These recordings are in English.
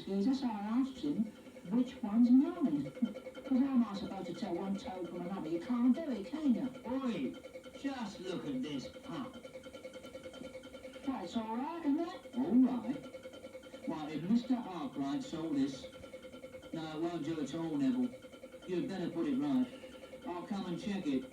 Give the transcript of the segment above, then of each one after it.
geezer, so I asked him which one's mine. Because how am I supposed to tell one toad from another? You can't do it, can you? Oi, just look at this pump. Well, it's all right, isn't it? All right. Well, if Mr. Arkwright sold this... No, it won't do at all, Neville. You'd better put it right. I'll come and check it.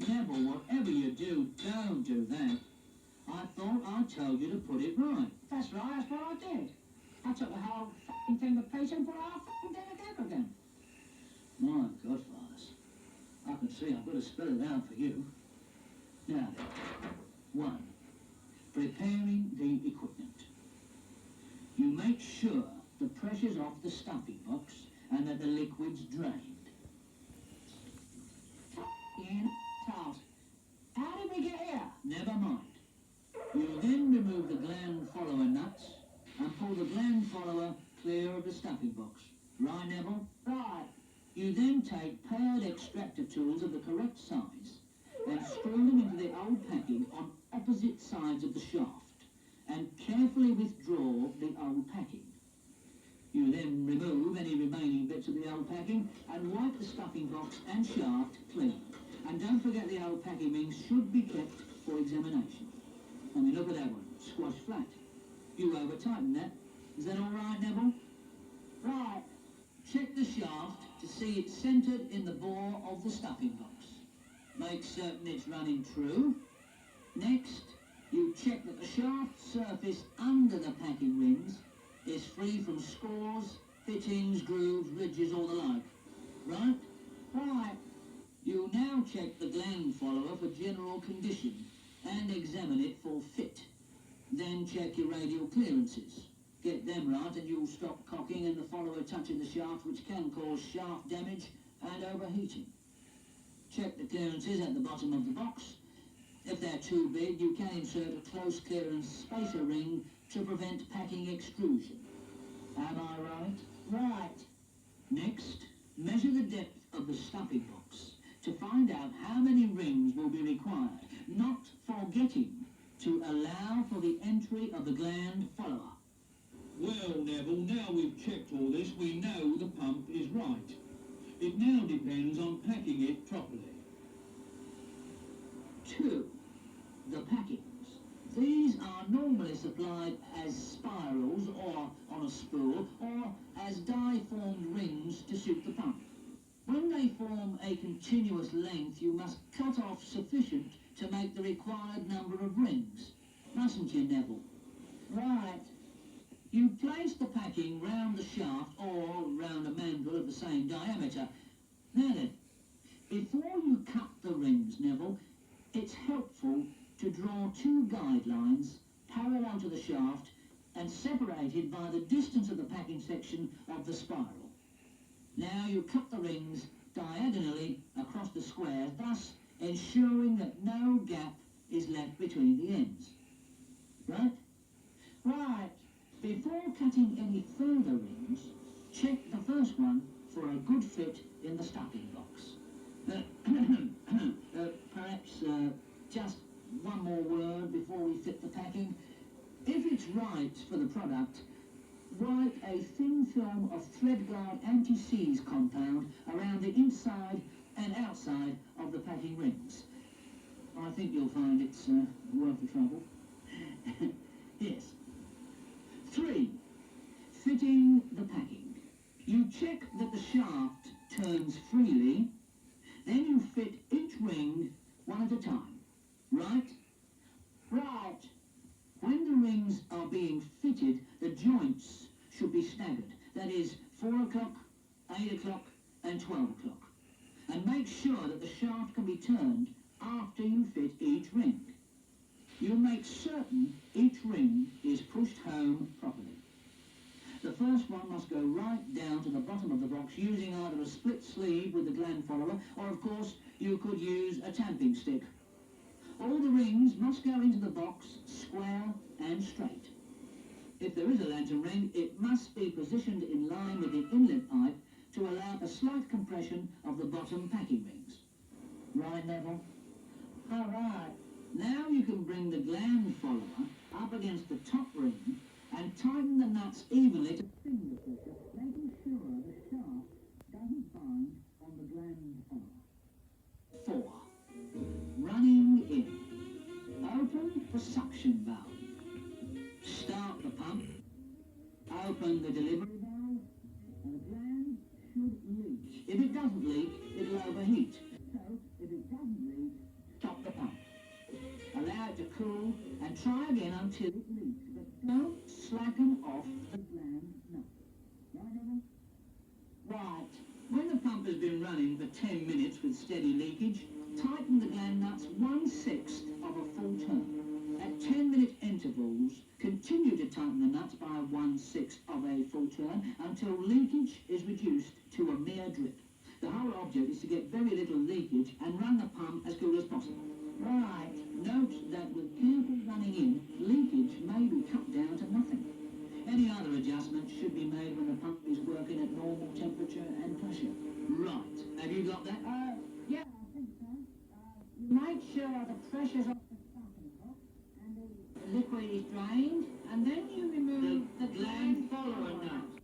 Neville, whatever you do, don't do that. I thought I told you to put it right. That's right, that's what I did. I took the whole f***ing thing to pieces and put half f***ing thing together again. My godfathers. I can see I've got to spell it out for you. Now then. 1. Preparing the equipment. You make sure the pressure's off the stuffing box and that the liquid's drained. F***ing task. How did we get here? Never mind. You then remove the gland follower nuts and pull the gland follower clear of the stuffing box. Right, Neville? Right. You then take paired extractor tools of the correct size and screw them into the old packing on opposite sides of the shaft and carefully withdraw the old packing. You then remove any remaining bits of the old packing and wipe the stuffing box and shaft clean. And don't forget the old packing rings should be kept for examination. I mean, look at that one, squashed flat. You over-tighten that. Is that all right, Neville? Right. Check the shaft to see it's centred in the bore of the stuffing box. Make certain it's running true. Next, you check that the shaft surface under the packing rings is free from scores, fittings, grooves, ridges, or the like. Right? Right. You now check the gland follower for general condition and examine it for fit. Then check your radial clearances. Get them right and you'll stop cocking and the follower touching the shaft, which can cause shaft damage and overheating. Check the clearances at the bottom of the box. If they're too big, you can insert a close clearance spacer ring to prevent packing extrusion. Am I right? Right. Next, measure the depth of the stuffing box to find out how many rings will be required, not forgetting to allow for the entry of the gland follower. Well, Neville, now we've checked all this, we know the pump is right. It now depends on packing it properly. 2. The packings. These are normally supplied as spirals or on a spool or as die-formed rings to suit the pump. When they form a continuous length, you must cut off sufficient to make the required number of rings. Mustn't you, Neville? Right. You place the packing round the shaft or round a mandrel of the same diameter. Now then, before you cut the rings, Neville, it's helpful to draw 2 guidelines parallel to the shaft and separated by the distance of the packing section of the spiral. Now you cut the rings diagonally across the squares, thus ensuring that no gap is left between the ends. Right? Right. Before cutting any further rings, check the first one for a good fit in the stuffing box. Perhaps just one more word before we fit the packing. If it's right for the product, write a thin film of Threadguard anti-seize compound around the inside and outside of the packing rings. I think you'll find it's worth the trouble. Yes. 3. Fitting the packing. You check that the shaft turns freely, then you fit each ring one at a time. Right? Right. When the rings are being fitted, the joints should be staggered. That is, 4 o'clock, 8 o'clock and 12 o'clock. and make sure that the shaft can be turned after you fit each ring. You'll make certain each ring is pushed home properly. The first one must go right down to the bottom of the box using either a split sleeve with the gland follower, or of course you could use a tamping stick. All the rings must go into the box square and straight. If there is a lantern ring, it must be positioned in line with the inlet pipe to allow a slight compression of the bottom packing rings. Right, Neville? All right. Now you can bring the gland follower up against the top ring and tighten the nuts evenly to finger pressure, making sure the shaft doesn't bind on the gland follower. 4. Running in. Open the suction valve. Start the pump. Open the delivery valve, and the gland should leak. If it doesn't leak, it'll overheat. So, if it doesn't leak, stop the pump. Allow it to cool and try again until it leaks, but don't slacken off the gland nut. Right, Neville? Right. When the pump has been running for 10 minutes with steady leakage, tighten the gland nuts 1/6 of a full turn. At 10-minute intervals, continue to tighten the nuts by 1/6 of a full turn until leakage is reduced to a mere drip. The whole object is to get very little leakage and run the pump as good as possible. Right. Note that with careful running in, leakage may be cut down to nothing. Any other adjustments should be made when the pump is working at normal temperature and pressure. Right. Have you got that? Yeah, I think so. Make sure the pressure's off the starting block and the liquid is drained, and then you remove The gland follower nut.